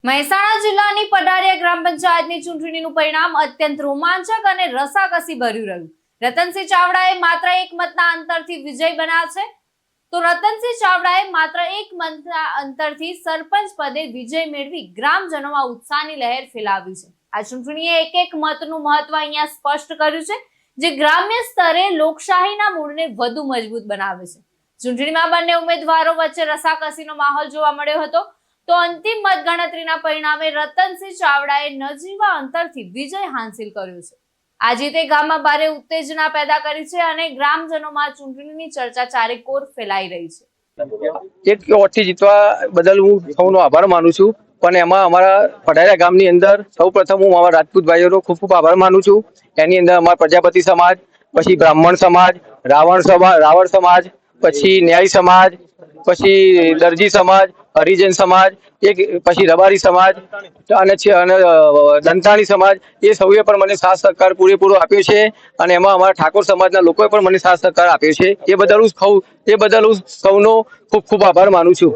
મહેસાણા જિલ્લાની પડારિયા ગ્રામ પંચાયતની ચૂંટણીનું પરિણામ અત્યંત રોમાંચક અને રસાકસી ભર્યું રહ્યું. રતનસિંહ ચાવડાએ માત્ર એક મતના અંતરથી વિજય બન્યા છે. તો રતનસિંહ ચાવડાએ માત્ર એક મતના અંતરથી સરપંચ પદે વિજય મેળવી ગ્રામજનોમાં ઉત્સાહની લહેર ફેલાવી છે. આ ચૂંટણીએ એક મતનું મહત્વ અહીંયા સ્પષ્ટ કર્યું છે, જે ગ્રામ્ય સ્તરે લોકશાહીના મૂળને વધુ મજબૂત બનાવે છે. ચૂંટણીમાં બંને ઉમેદવારો વચ્ચે રસાકસીનો માહોલ જોવા મળ્યો હતો. તો અંતિમ મતગણતરીના પરિણામે રતનસિંહ ચાવડાએ નજીવા અંતરથી વિજય હાંસિલ કર્યો છે. આ જીતે ગામમાં ભારે ઉત્તેજના પેદા કરી છે અને ગ્રામજનોમાં ચૂંટણીની ચર્ચા ચારેકોર ફેલાઈ રહી છે. એક વોટથી જીતવા બદલ હું સૌનો આભાર માનું છું, પણ એમાં અમારા પડારિયા ગામની અંદર સૌપ્રથમ હું અમારા રાજપૂત ભાઈઓનો ખૂબ ખૂબ આભાર માનું છું. એની અંદર અમારા પ્રજાપતિ સમાજ, પછી બ્રાહ્મણ સમાજ, રાવણ સમાજ, પછી ન્યાય સમાજ, પછી દરજી સમાજ, હરિજન સમાજ, પછી રબારી સમાજ અને દંતાણી સમાજ, એ સૌએ પણ મને સાથ સહકાર પૂરેપૂરો આપ્યો છે. અને એમાં અમારા ઠાકોર સમાજના લોકોએ પણ મને સાથ સહકાર આપ્યો છે. એ બદલ હું સૌનો ખૂબ ખૂબ આભાર માનું છું.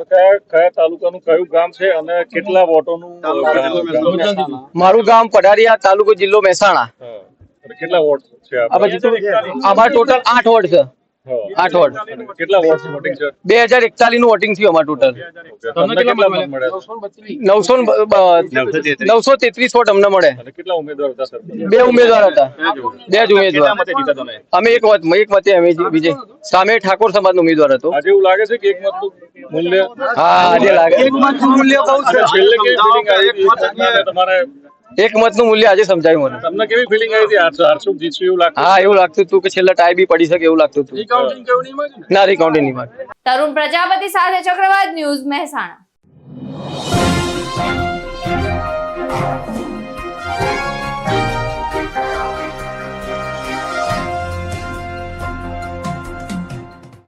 કયા તાલુકાનું કયું ગામ છે અને કેટલા વોટોનું? મારું ગામ પડારિયા, તાલુકો જિલ્લો મહેસાણા. કેટલા વોટ છે? અમારા ટોટલ 8 વોટ છે. 8 વોટ. કેટલા વોટ વોટિંગ છે? 2041 નું વોટિંગ થયું અમારું ટોટલ. 933 વોટ અમને મળે. કેટલા ઉમેદવાર હતા સર? 2 ઉમેદવાર હતા. 2 જ ઉમેદવાર. અમે એક મતે અમે વિજય. સામે ઠાકોર સમાજનો ઉમેદવાર હતો. આજે એવું લાગે છે કે એક મતનું મૂલ્ય? હા, આજે લાગે. એક મતનું મૂલ્ય બહુ છે. છેલ્લે કેવી ફીલિંગ આવી તમારે? એક મતનું મૂલ્ય આજે સમજાયું મને. તમને કેવી ફીલિંગ આવી હતી? 800 જીતશું એવું લાગતું? હા, એવું લાગતું હતું કે છેલ્લા ટાઈ બી પડી શકે એવું લાગતું હતું. ના, રિકાઉન્ટિંગ નહીં મળે. તરુણ પ્રજાપતિ સાથે ચક્રવાત ન્યૂઝ, મહેસાણા.